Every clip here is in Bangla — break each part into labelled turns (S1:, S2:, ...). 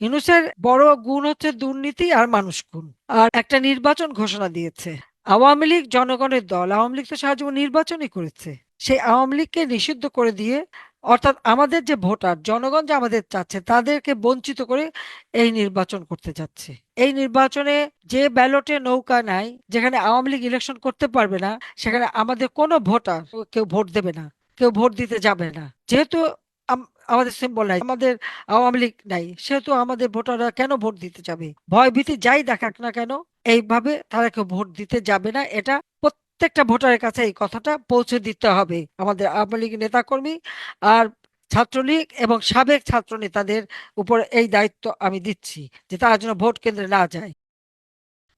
S1: ইউনূসের বড় গুণ হচ্ছে দুর্নীতি আর মানুষ খুন। আর একটা নির্বাচন ঘোষণা দিয়েছে। আওয়ামী লীগ জনগণের দল, আওয়ামী লীগ তো সারা জীবন নির্বাচনই করেছে। সেই আওয়ামী লীগকে নিষিদ্ধ করে দিয়ে, অর্থাৎ আমাদের যে ভোটার জনগণ যে আমাদের চাচ্ছে তাদেরকে বঞ্চিত করে এই নির্বাচন করতে যাচ্ছে। এই নির্বাচনে যে ব্যালটে নৌকা নাই, যেখানে আওয়ামী লীগ ইলেকশন করতে পারবে না, সেখানে আমাদের কোনো ভোটার কেউ ভোট দেবে না, কেউ ভোট দিতে যাবে না। যেহেতু আমাদের সিম্বল নাই, আমাদের আওয়ামী লীগ নাই, সেহেতু আমাদের ভোটাররা কেন ভোট দিতে যাবে? ভয় ভীতি যাই দেখাক না কেন, এইভাবে তারা কেউ ভোট দিতে যাবে না। এটা প্রত্যেকটা ভোটারের কাছে এই কথাটা পৌঁছে দিতে হবে। আমাদের আওয়ামী লীগ নেতাকর্মী আর ছাত্রলীগ এবং সাবেক ছাত্র নেতাদের উপর এই দায়িত্ব আমি দিচ্ছি, যে তারা যেন ভোট কেন্দ্রে না যায়।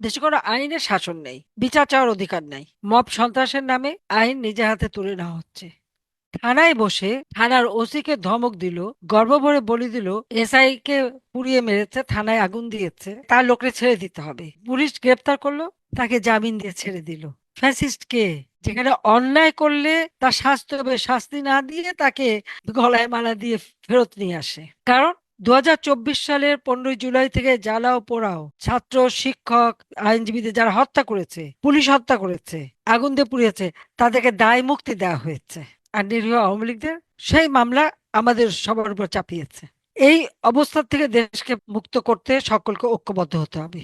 S1: দেশে কোনো আইনের শাসন নেই, বিচার চাওয়ার অধিকার নাই। মব সন্ত্রাসের নামে আইন নিজের হাতে তুলে নেওয়া হচ্ছে। থানায় বসে থানার ওসি কে ধমক দিল, গর্ব ভরে বলে দিল এসআই কে পুড়িয়ে মেরেছে, থানায় আগুন দিয়েছে, তার লোকরে ছেড়ে দিতে হবে। পুলিশ গ্রেপ্তার করলো, তাকে জামিন দিয়ে ছেড়ে দিল। ফ্যাসিস্ট কে? যেখানে অন্যায় করলে তার শাস্তি হবে, শাস্তি না দিয়ে তাকে গলায় মালা দিয়ে ফেরত নিয়ে আসে। কারণ 2024 সালের 15 জুলাই থেকে জ্বালাও পোড়াও ছাত্র, শিক্ষক, আইনজীবীদের যারা হত্যা করেছে, পুলিশ হত্যা করেছে, আগুন দিয়ে পুড়িয়েছে, তাদেরকে দায় মুক্তি দেওয়া হয়েছে। আর নিরীহ আওয়ামী লীগদের সেই মামলা আমাদের সবার উপর চাপিয়েছে। এই অবস্থা থেকে দেশকে মুক্ত করতে সকলকে ঐক্যবদ্ধ হতে হবে।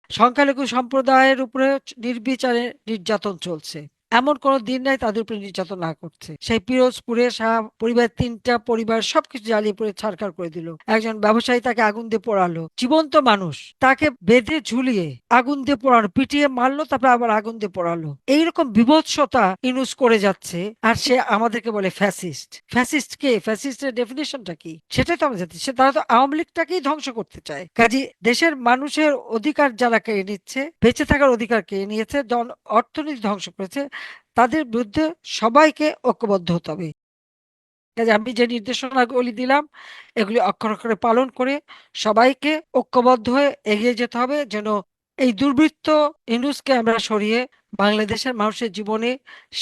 S1: সংখ্যালঘু সম্প্রদায়ের উপরে নির্বিচারে নির্যাতন চলছে, এমন কোনো দিন নাই তাদের উপরে নির্যাতন না করছে। সেই পিরোজপুরে শাহ পরিবার, 3টা পরিবার সবকিছু জ্বালিয়ে পড়ে ছারখার করে দিল। একজন ব্যবসায়ী, তাকে আগুন দিয়ে পোড়ালো, জীবন্ত মানুষ, তাকে বেঁধে ঝুলিয়ে আগুন দিয়ে পোড়ানো, পিটিয়ে মারলো, তারপর আবার আগুন দিয়ে পোড়ালো। এইরকম বিভৎসতা ইউনূস করে যাচ্ছে, আর সে আমাদেরকে বলে ফ্যাসিস্ট। ফ্যাসিস্ট কে? ফ্যাসিস্টের ডেফিনেশনটা কি সেটাই তো আমরা জানি। তারা তো আওয়ামী লীগটাকেই ধ্বংস করতে চায়। কাজে দেশের মানুষের অধিকার যারা কেড়ে নিচ্ছে, বেঁচে থাকার অধিকার কেড়ে নিয়েছে, অর্থনীতি ধ্বংস করেছে, তাদের বিরুদ্ধে সবাইকে ঐক্যবদ্ধ হতে হবে। কাজে আমি যে নির্দেশনাগুলি দিলাম, এগুলি অক্ষরে অক্ষরে পালন করে সবাইকে ঐক্যবদ্ধ হয়ে এগিয়ে যেতে হবে, যেন এই দুর্বৃত্ত ইউনূসকে আমরা সরিয়ে বাংলাদেশের মানুষের জীবনে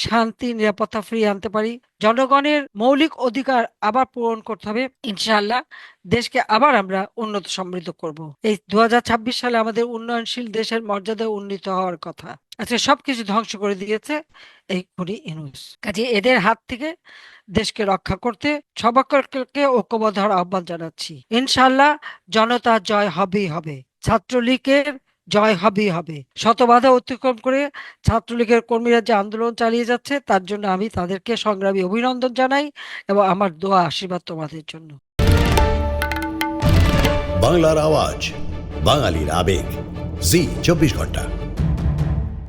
S1: শান্তি, নিরাপত্তা ফিরিয়ে আনতে পারি। জনগণের মৌলিক অধিকার আবার পূরণ করতে হবে। ইনশাআল্লাহ দেশকে আবার আমরা উন্নত সমৃদ্ধ করব। এই 2026 সালে আমাদের উন্নয়নশীল দেশের মর্যাদা উন্নীত হওয়ার কথা, আজকে সবকিছু ধ্বংস করে দিয়েছে এই খুনি ইউনূস। কাজে এদের হাত থেকে দেশকে রক্ষা করতে সবাইকে ঐক্যবদ্ধ হওয়ার আহ্বান জানাচ্ছি। ইনশাআল্লাহ জনতার জয় হবেই হবে, ছাত্রলীগের জয় হবেই হবে। শত বাধা অতিক্রম করে ছাত্রলীগের কর্মীরা যে আন্দোলন চালিয়ে যাচ্ছে, তার জন্য আমি তাদেরকে সংগ্রামী অভিনন্দন জানাই এবং আমার দোয়া আশীর্বাদ তোমাদের জন্য।
S2: বাংলার আওয়াজ, বাঙালির আবেগ, জি 24 ঘন্টা।